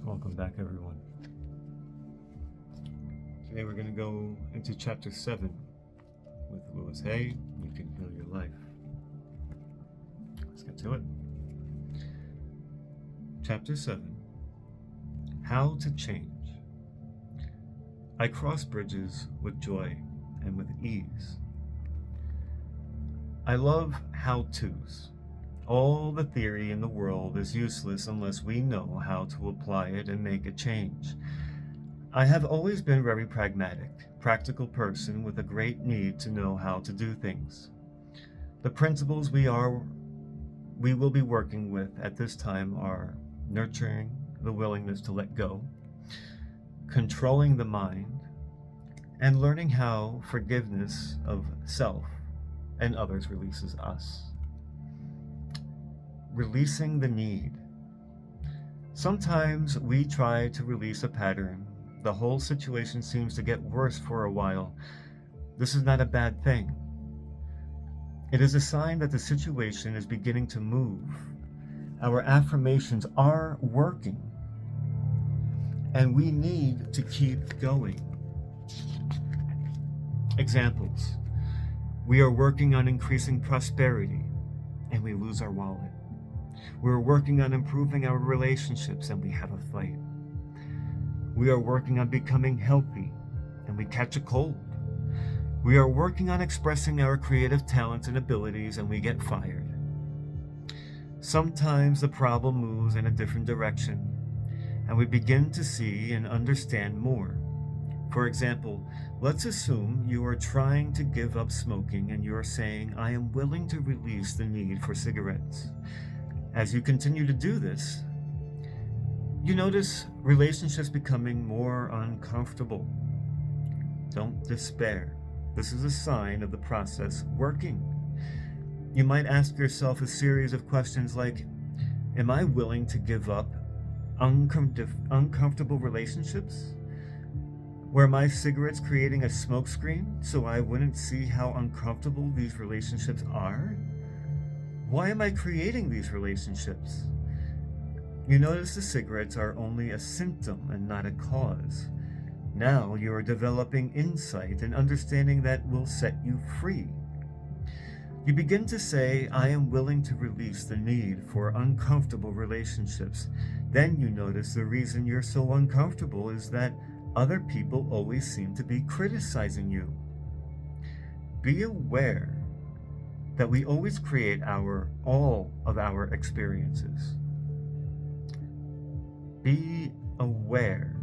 Welcome back, everyone. Today we're going to go into Chapter 7 with Louise Hay. You can heal your life. Let's get to it. Chapter 7. How to change. I cross bridges with joy and with ease. I love how-tos. All the theory in the world is useless unless we know how to apply it and make a change. I have always been a very pragmatic, practical person with a great need to know how to do things. The principles we will be working with at this time are nurturing the willingness to let go, controlling the mind, and learning how forgiveness of self and others releases us. Releasing the need. Sometimes we try to release a pattern. The whole situation seems to get worse for a while. This is not a bad thing. It is a sign that the situation is beginning to move. Our affirmations are working, and we need to keep going. Examples. We are working on increasing prosperity, and we lose our wallet. We're working on improving our relationships, and we have a fight. We are working on becoming healthy, and we catch a cold. We are working on expressing our creative talents and abilities, and we get fired. Sometimes the problem moves in a different direction, and we begin to see and understand more. For example, let's assume you are trying to give up smoking and you are saying, I am willing to release the need for cigarettes. As you continue to do this, you notice relationships becoming more uncomfortable. Don't despair. This is a sign of the process working. You might ask yourself a series of questions like, am I willing to give up uncomfortable relationships? Were my cigarettes creating a smokescreen so I wouldn't see how uncomfortable these relationships are? Why am I creating these relationships? You notice the cigarettes are only a symptom and not a cause. Now you are developing insight and understanding that will set you free. You begin to say, I am willing to release the need for uncomfortable relationships. Then you notice the reason you're so uncomfortable is that other people always seem to be criticizing you. Be aware that we always create all of our experiences. Be aware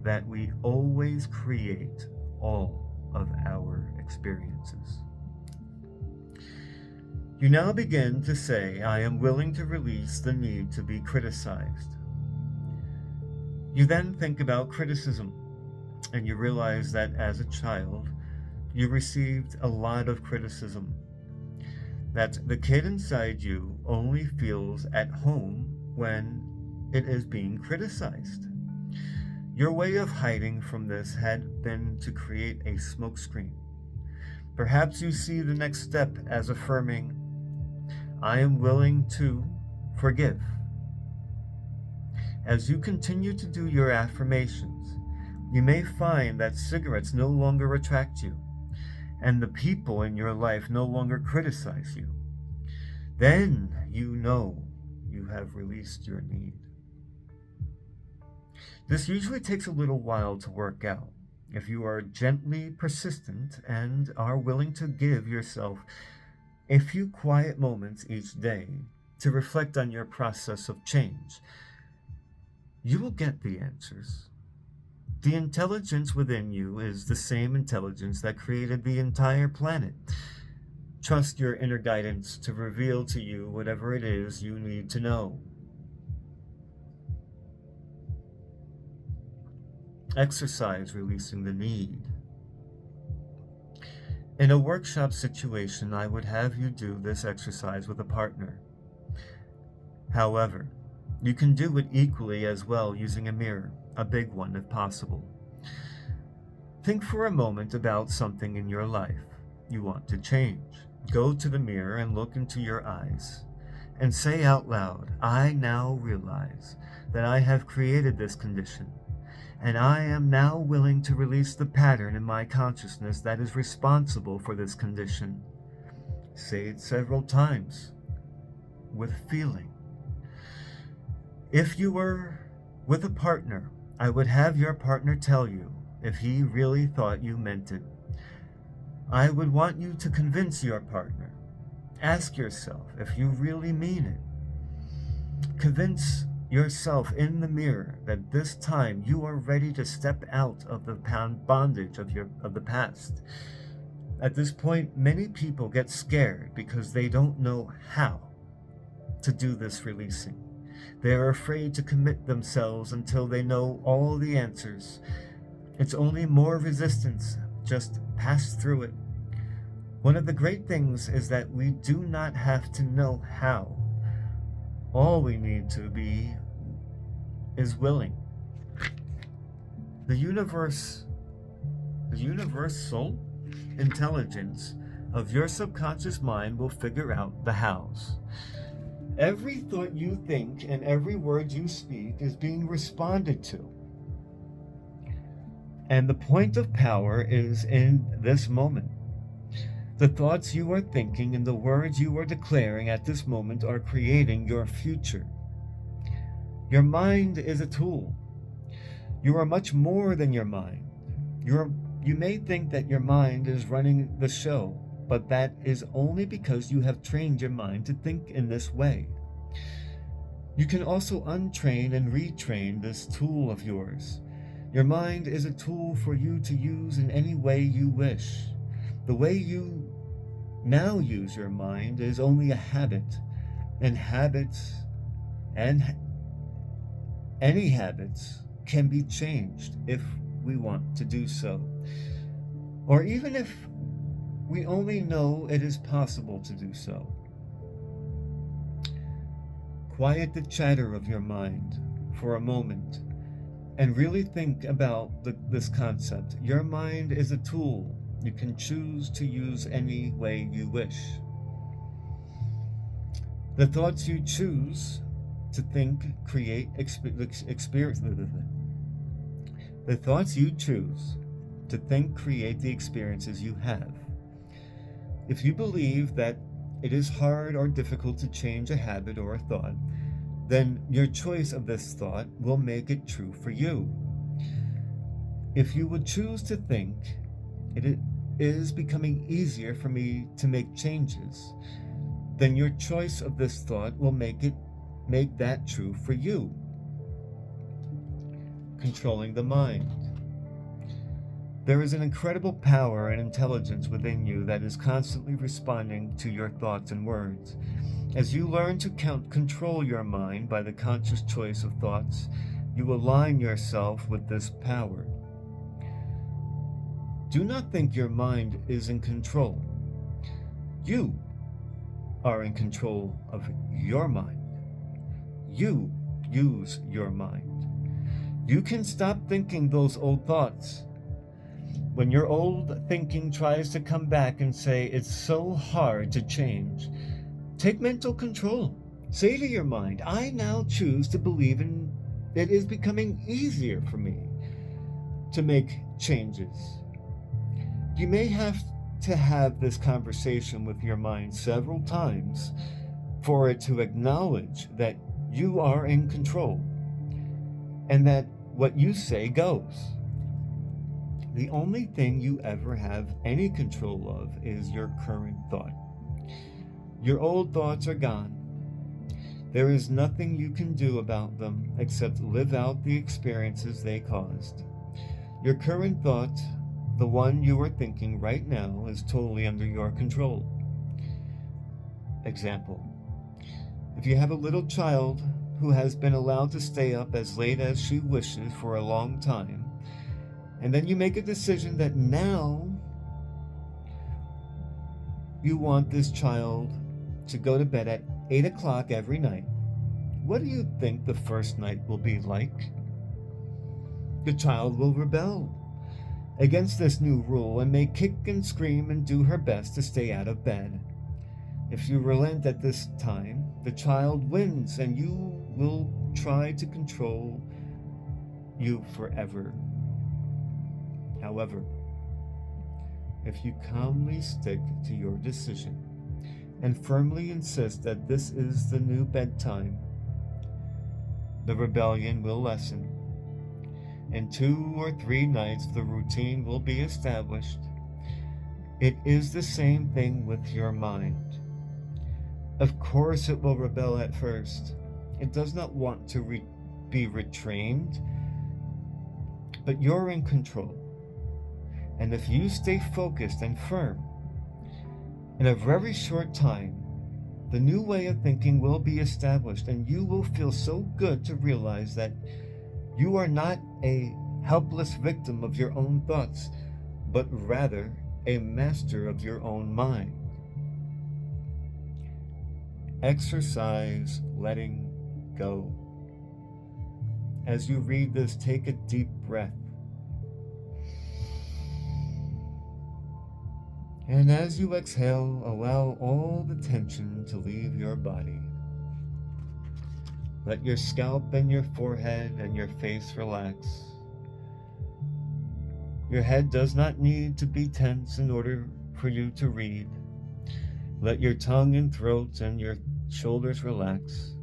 that we always create all of our experiences. You now begin to say, I am willing to release the need to be criticized. You then think about criticism, and you realize that as a child, you received a lot of criticism. That the kid inside you only feels at home when it is being criticized. Your way of hiding from this had been to create a smokescreen. Perhaps you see the next step as affirming, I am willing to forgive. As you continue to do your affirmations, you may find that cigarettes no longer attract you, and the people in your life no longer criticize you. Then you know you have released your need. This usually takes a little while to work out. If you are gently persistent and are willing to give yourself a few quiet moments each day to reflect on your process of change, you will get the answers. The intelligence within you is the same intelligence that created the entire planet. Trust your inner guidance to reveal to you whatever it is you need to know. Exercise releasing the need. In a workshop situation, I would have you do this exercise with a partner. However, you can do it equally as well using a mirror, a big one if possible. Think for a moment about something in your life you want to change. Go to the mirror and look into your eyes and say out loud, I now realize that I have created this condition, and I am now willing to release the pattern in my consciousness that is responsible for this condition. Say it several times with feeling. If you were with a partner, I would have your partner tell you if he really thought you meant it. I would want you to convince your partner. Ask yourself if you really mean it. Convince yourself in the mirror that this time you are ready to step out of the bondage of the past. At this point, many people get scared because they don't know how to do this releasing. They are afraid to commit themselves until they know all the answers. It's only more resistance. Just pass through it. One of the great things is that we do not have to know how. All we need to be is willing. The universal intelligence of your subconscious mind will figure out the hows. Every thought you think and every word you speak is being responded to. And the point of power is in this moment. The thoughts you are thinking and the words you are declaring at this moment are creating your future. Your mind is a tool. You are much more than your mind. You may think that your mind is running the show, but that is only because you have trained your mind to think in this way. You can also untrain and retrain this tool of yours. Your mind is a tool for you to use in any way you wish. The way you now use your mind is only a habit, and any habits can be changed if we want to do so. Or even if we only know it is possible to do so. Quiet the chatter of your mind for a moment and really think about this concept. Your mind is a tool you can choose to use any way you wish. The thoughts you choose to think create experience. The thoughts you choose to think create the experiences you have. If you believe that it is hard or difficult to change a habit or a thought, then your choice of this thought will make it true for you. If you would choose to think, it is becoming easier for me to make changes, then your choice of this thought will make that true for you. Controlling the mind. There is an incredible power and intelligence within you that is constantly responding to your thoughts and words. As you learn to control your mind by the conscious choice of thoughts, you align yourself with this power. Do not think your mind is in control. You are in control of your mind. You use your mind. You can stop thinking those old thoughts. When your old thinking tries to come back and say it's so hard to change, take mental control. Say to your mind, I now choose to believe in it is becoming easier for me to make changes. You may have to have this conversation with your mind several times for it to acknowledge that you are in control and that what you say goes. The only thing you ever have any control of is your current thought. Your old thoughts are gone. There is nothing you can do about them except live out the experiences they caused. Your current thought, the one you are thinking right now, is totally under your control. Example: if you have a little child who has been allowed to stay up as late as she wishes for a long time, and then you make a decision that now you want this child to go to bed at 8 o'clock every night, what do you think the first night will be like? The child will rebel against this new rule and may kick and scream and do her best to stay out of bed. If you relent at this time, the child wins, and you will try to control you forever. However, if you calmly stick to your decision and firmly insist that this is the new bedtime, the rebellion will lessen. In 2 or 3 nights, the routine will be established. It is the same thing with your mind. Of course, it will rebel at first. It does not want to be retrained, but you're in control. And if you stay focused and firm, in a very short time, the new way of thinking will be established, and you will feel so good to realize that you are not a helpless victim of your own thoughts, but rather a master of your own mind. Exercise letting go. As you read this, take a deep breath. And as you exhale, allow all the tension to leave your body. Let your scalp and your forehead and your face relax. Your head does not need to be tense in order for you to read. Let your tongue and throat and your shoulders relax.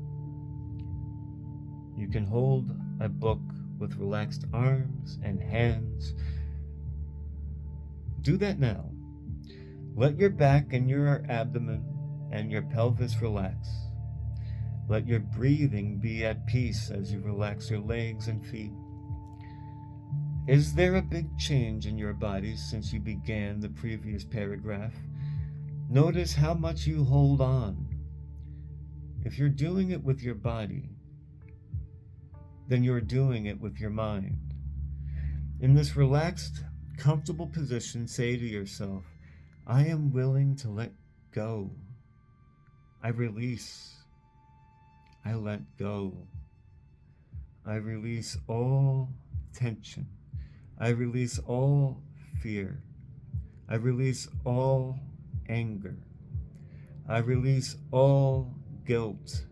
You can hold a book with relaxed arms and hands. Do that now. Let your back and your abdomen and your pelvis relax. Let your breathing be at peace as you relax your legs and feet. Is there a big change in your body since you began the previous paragraph? Notice how much you hold on. If you're doing it with your body, then you're doing it with your mind. In this relaxed, comfortable position, say to yourself, I am willing to let go. I release. I let go. I release all tension. I release all fear. I release all anger. I release all guilt.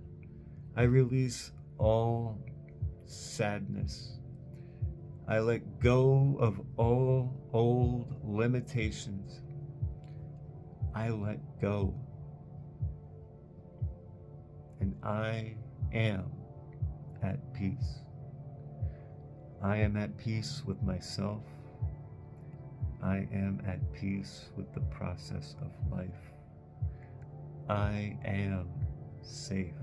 I release all sadness. I let go of all old limitations. I let go. And I am at peace. I am at peace with myself. I am at peace with the process of life. I am safe.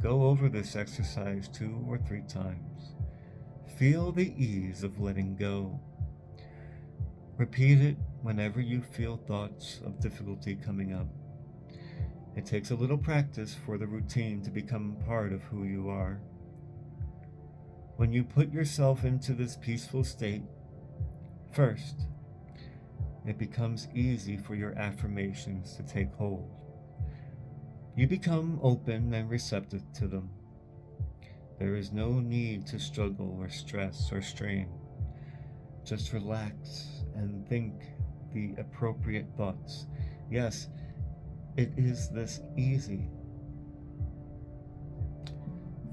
Go over this exercise 2 or 3 times. Feel the ease of letting go. Repeat it whenever you feel thoughts of difficulty coming up. It takes a little practice for the routine to become part of who you are. When you put yourself into this peaceful state, first, it becomes easy for your affirmations to take hold. You become open and receptive to them. There is no need to struggle or stress or strain. Just relax and think the appropriate thoughts. Yes, it is this easy.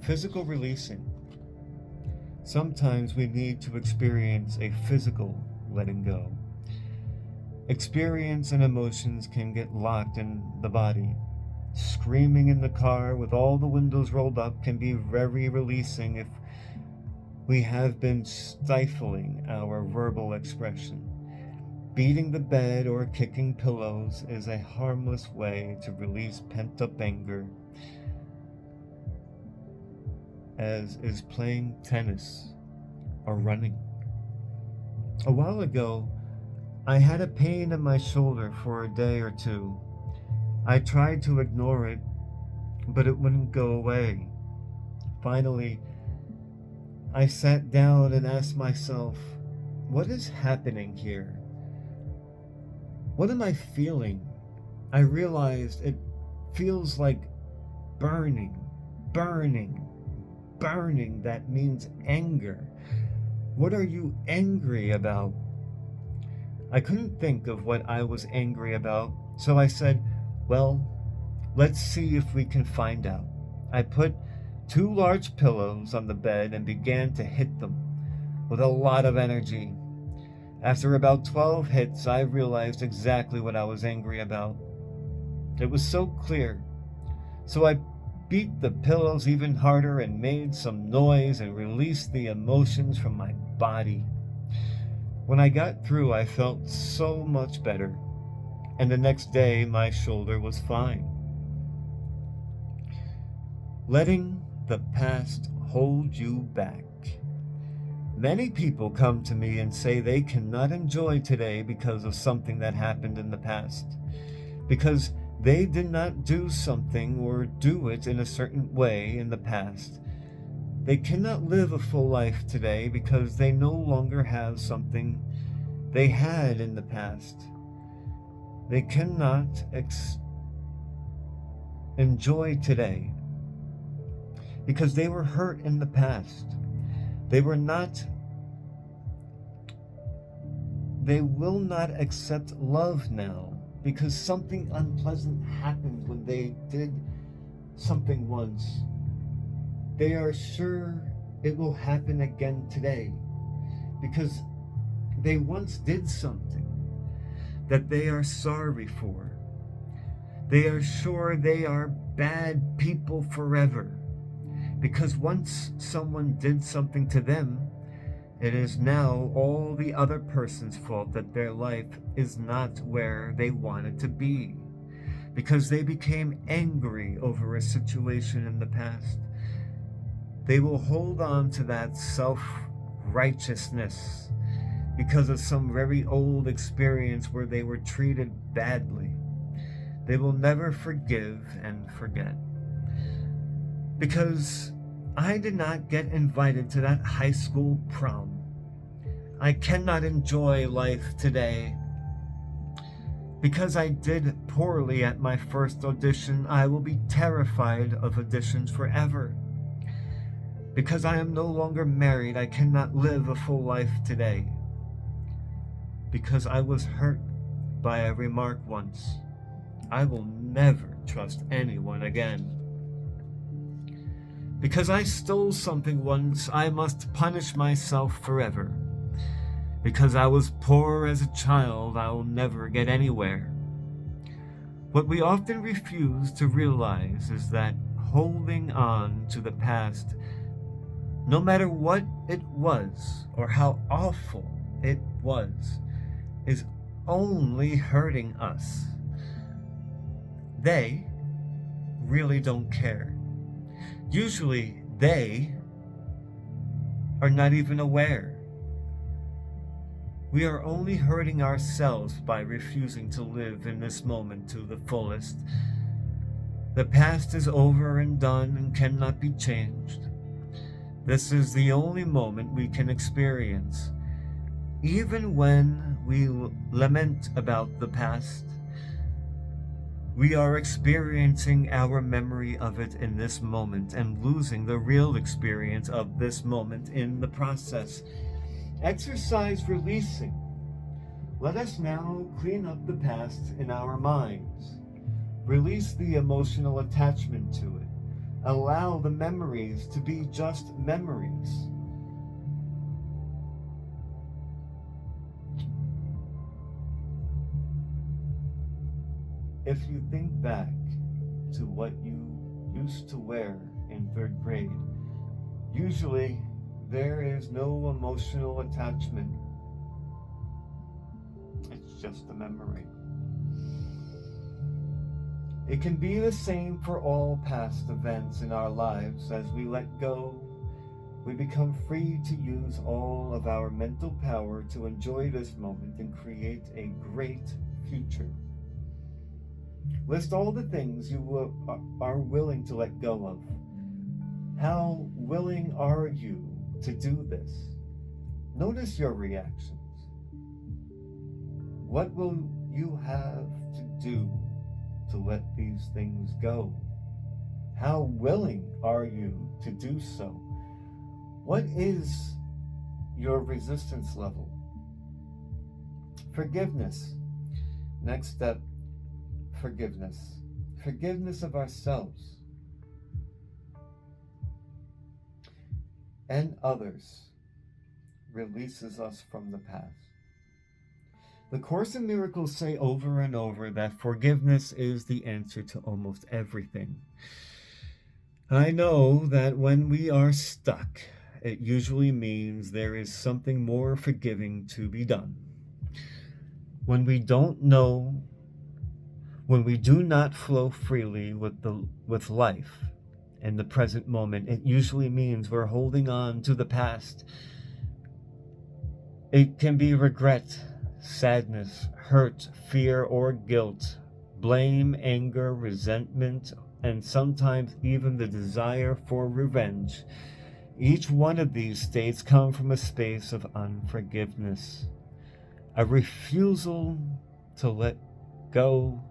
Physical releasing. Sometimes we need to experience a physical letting go. Experience and emotions can get locked in the body. Screaming in the car with all the windows rolled up can be very releasing if we have been stifling our verbal expression. Beating the bed or kicking pillows is a harmless way to release pent-up anger, as is playing tennis or running. A while ago, I had a pain in my shoulder for a day or 2. I tried to ignore it, but it wouldn't go away. Finally, I sat down and asked myself, what is happening here? What am I feeling? I realized it feels like burning. That means anger. What are you angry about? I couldn't think of what I was angry about, so I said, well, Let's see if we can find out. I put 2 large pillows on the bed and began to hit them with a lot of energy. After about 12 hits, I realized exactly what I was angry about. It was so clear. So I beat the pillows even harder and made some noise and released the emotions from my body. When I got through, I felt so much better, and the next day my shoulder was fine. Letting the past hold you back. Many people come to me and say they cannot enjoy today because of something that happened in the past, because they did not do something or do it in a certain way in the past. They cannot live a full life today because they no longer have something they had in the past. They cannot enjoy today because they were hurt in the past. They will not accept love now because something unpleasant happened when they did something once. They are sure it will happen again today because they once did something that they are sorry for. They are sure they are bad people forever because once someone did something to them, it is now all the other person's fault that their life is not where they wanted to be because they became angry over a situation in the past. They will hold on to that self-righteousness because of some very old experience where they were treated badly. They will never forgive and forget. Because I did not get invited to that high school prom. I cannot enjoy life today. Because I did poorly at my first audition, I will be terrified of auditions forever. Because I am no longer married, I cannot live a full life today. Because I was hurt by a remark once, I will never trust anyone again. Because I stole something once, I must punish myself forever. Because I was poor as a child, I will never get anywhere. What we often refuse to realize is that holding on to the past, no matter what it was or how awful it was, is only hurting us. They really don't care. Usually, they are not even aware. We are only hurting ourselves by refusing to live in this moment to the fullest. The past is over and done and cannot be changed. This is the only moment we can experience. Even when we lament about the past, we are experiencing our memory of it in this moment and losing the real experience of this moment in the process. Exercise releasing. Let us now clean up the past in our minds. Release the emotional attachment to it. Allow the memories to be just memories. If you think back to what you used to wear in 3rd grade, usually there is no emotional attachment. It's just a memory. It can be the same for all past events in our lives. As we let go, we become free to use all of our mental power to enjoy this moment and create a great future. List all the things you are willing to let go of. How willing are you to do this? Notice your reactions. What will you have to do to let these things go? How willing are you to do so? What is your resistance level? Forgiveness. Next step, forgiveness. Forgiveness of ourselves and others releases us from the past. The Course in Miracles say over and over that forgiveness is the answer to almost everything. I know that when we are stuck, it usually means there is something more forgiving to be done. When we don't know, when we do not flow freely with life in the present moment, it usually means we're holding on to the past. It can be regret, sadness, hurt, fear, or guilt, blame, anger, resentment, and sometimes even the desire for revenge. Each one of these states come from a space of unforgiveness, a refusal to let go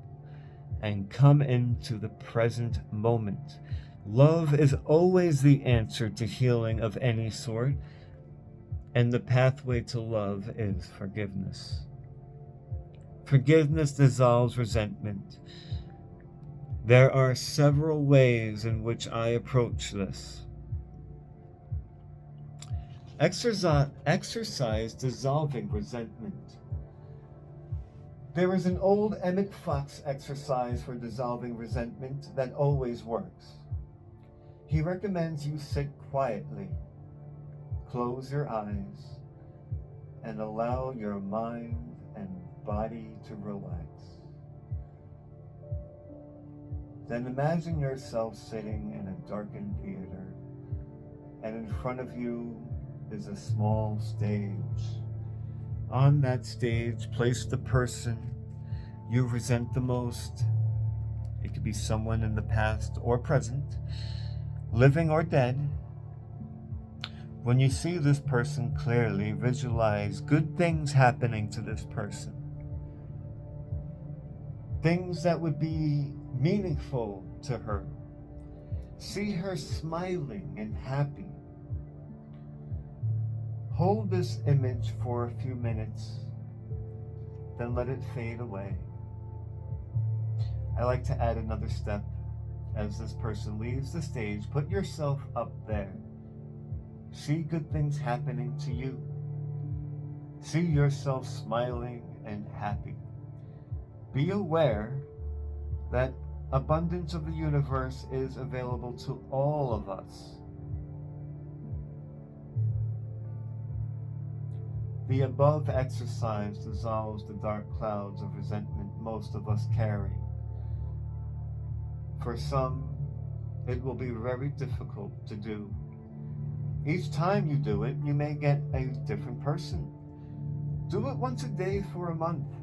and come into the present moment. Love is always the answer to healing of any sort, and the pathway to love is forgiveness. Forgiveness dissolves resentment. There are several ways in which I approach this. Exercise dissolving resentment. There is an old Emmett Fox exercise for dissolving resentment that always works. He recommends you sit quietly, close your eyes, and allow your mind and body to relax. Then imagine yourself sitting in a darkened theater, and in front of you is a small stage. On that stage, place the person you resent the most. It could be someone in the past or present, living or dead. When you see this person clearly, visualize good things happening to this person. Things that would be meaningful to her. See her smiling and happy. Hold this image for a few minutes, then let it fade away. I like to add another step. As this person leaves the stage, put yourself up there. See good things happening to you. See yourself smiling and happy. Be aware that abundance of the universe is available to all of us. The above exercise dissolves the dark clouds of resentment most of us carry. For some, it will be very difficult to do. Each time you do it, you may get a different person. Do it once a day for a month,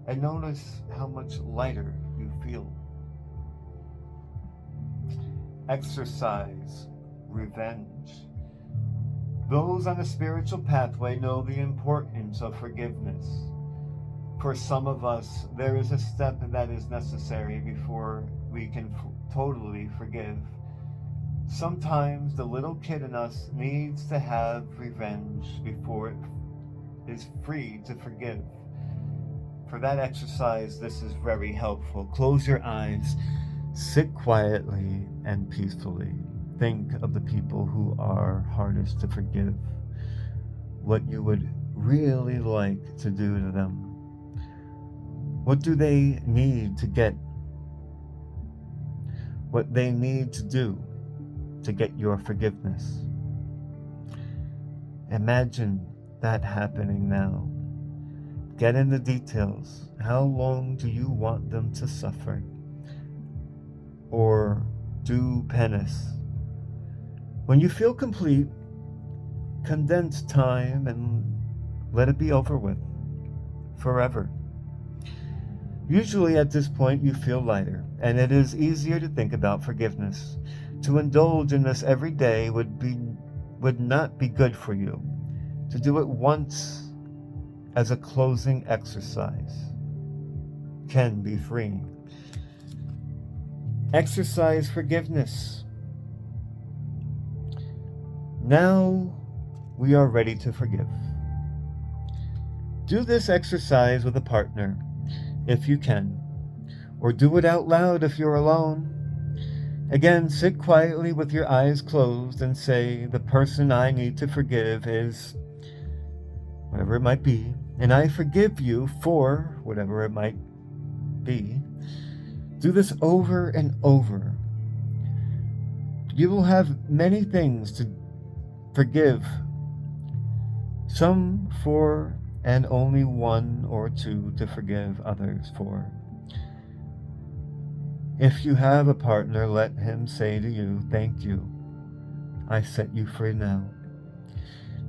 and notice how much lighter you feel. Exercise revenge. Those on a spiritual pathway know the importance of forgiveness. For some of us, there is a step that is necessary before we can totally forgive. Sometimes the little kid in us needs to have revenge before it is free to forgive. For that exercise, this is very helpful. Close your eyes, sit quietly and peacefully. Think of the people who are hardest to forgive, what you would really like to do to them. What do they need to get? What they need to do to get your forgiveness. Imagine that happening now. Get in the details. How long do you want them to suffer? Or do penance? When you feel complete, condense time and let it be over with forever. Usually at this point you feel lighter, and it is easier to think about forgiveness. To indulge in this every day would not be good for you. To do it once as a closing exercise can be freeing. Exercise forgiveness. Now we are ready to forgive. Do this exercise with a partner if you can, or do it out loud if you're alone. Again, sit quietly with your eyes closed and say, the person I need to forgive is whatever it might be, and I forgive you for whatever it might be. Do this over and over. You will have many things to forgive, some for, and only one or two to forgive others for. If you have a partner, let him say to you, thank you, I set you free now.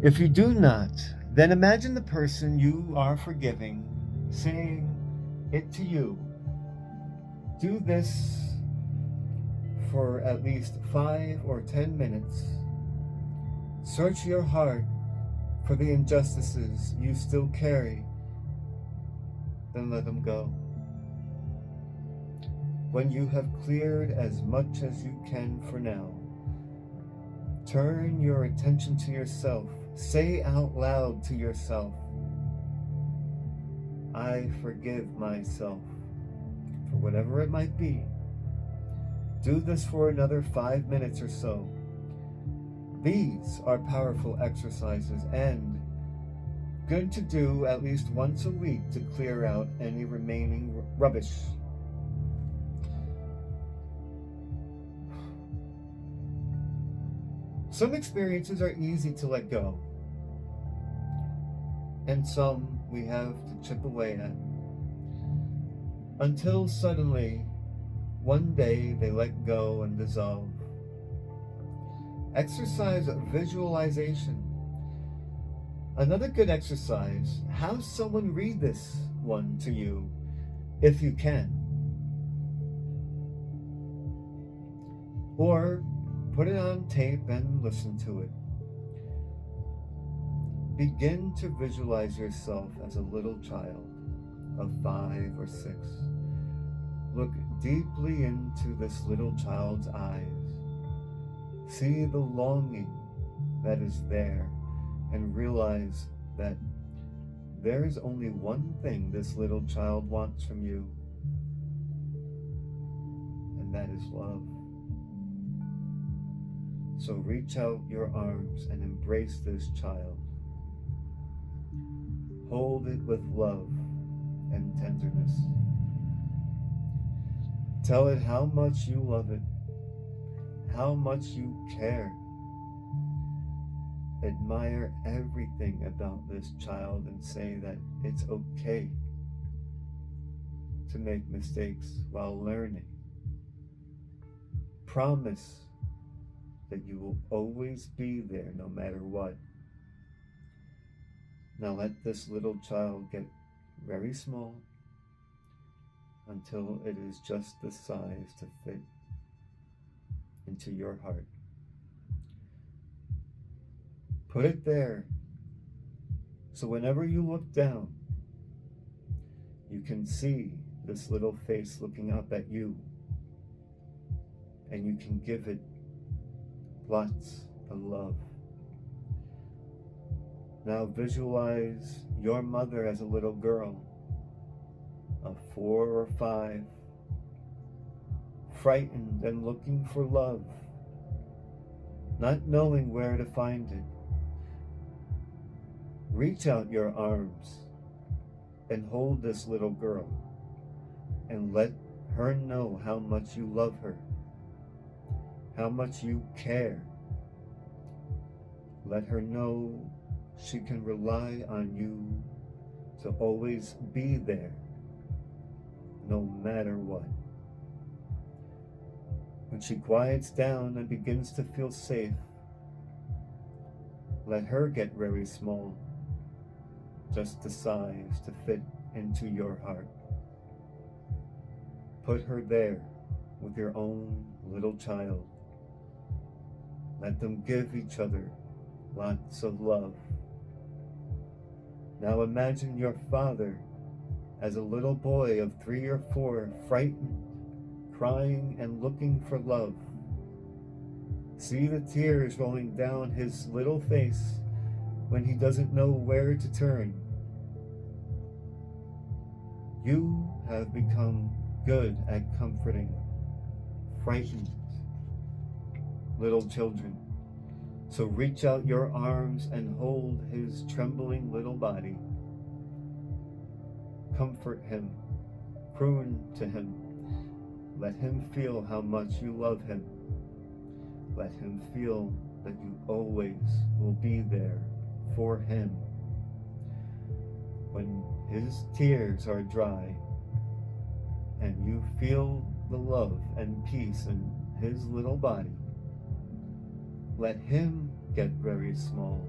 If you do not, then imagine the person you are forgiving saying it to you. Do this for at least 5 or 10 minutes. Search your heart for the injustices you still carry, then let them go. When you have cleared as much as you can for now, turn your attention to yourself. Say out loud to yourself, I forgive myself for whatever it might be. Do this for another 5 minutes or so. These are powerful exercises and good to do at least once a week to clear out any remaining rubbish. Some experiences are easy to let go, and some we have to chip away at, until suddenly, one day they let go and dissolve. Exercise visualization. Another good exercise, have someone read this one to you, if you can. Or put it on tape and listen to it. Begin to visualize yourself as a little child of 5 or 6. Look deeply into this little child's eyes. See the longing that is there and realize that there is only one thing this little child wants from you, and that is love. So reach out your arms and embrace this child. Hold it with love and tenderness. Tell it how much you love it, how much you care. Admire everything about this child and say that it's okay to make mistakes while learning. Promise that you will always be there no matter what. Now let this little child get very small until it is just the size to fit into your heart. Put it there so whenever you look down, you can see this little face looking up at you, and you can give it lots of love. Now visualize your mother as a little girl of 4 or 5, frightened and looking for love, not knowing where to find it. Reach out your arms and hold this little girl and let her know how much you love her, how much you care. Let her know she can rely on you to always be there, no matter what. When she quiets down and begins to feel safe, let her get very small, just the size to fit into your heart. Put her there with your own little child. Let them give each other lots of love. Now imagine your father as a little boy of 3 or 4, frightened, crying and looking for love. See the tears rolling down his little face when he doesn't know where to turn. You have become good at comforting frightened little children. So reach out your arms and hold his trembling little body. Comfort him, croon to him. Let him feel how much you love him. Let him feel that you always will be there for him. When his tears are dry and you feel the love and peace in his little body, let him get very small,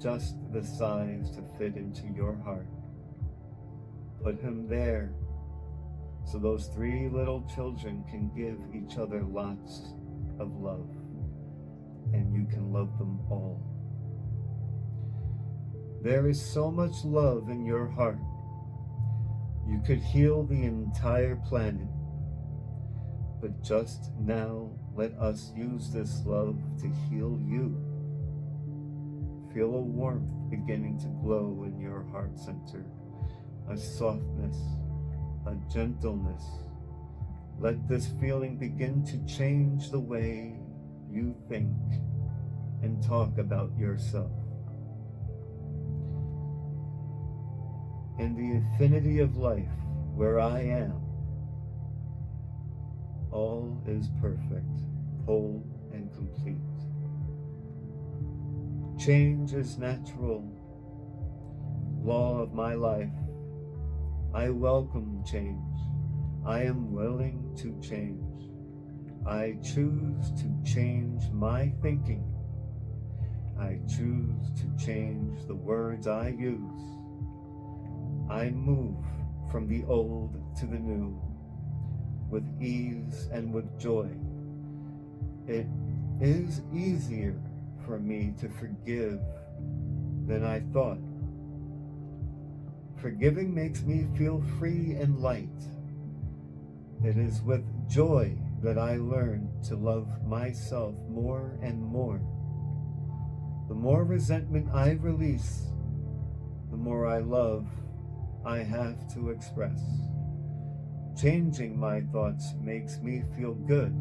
just the size to fit into your heart. Put him there so those 3 little children can give each other lots of love, and you can love them all. There is so much love in your heart. You could heal the entire planet. But just now, let us use this love to heal you. Feel a warmth beginning to glow in your heart center, a softness, a gentleness. Let this feeling begin to change the way you think and talk about yourself. In the infinity of life where I am, all is perfect, whole, and complete. Change is natural, law of my life. I welcome change. I am willing to change. I choose to change my thinking. I choose to change the words I use. I move from the old to the new with ease and with joy. It is easier for me to forgive than I thought. Forgiving makes me feel free and light. It is with joy that I learn to love myself more and more. The more resentment I release, the more I love I have to express. Changing my thoughts makes me feel good.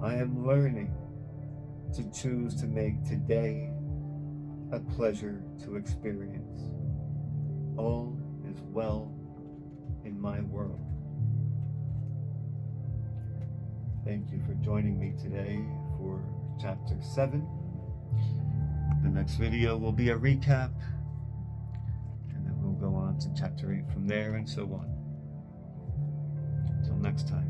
I am learning to choose to make today a pleasure to experience. All is well in my world. Thank you for joining me today for chapter 7. The next video will be a recap, and then we'll go on to chapter 8 from there, and so on. Until next time.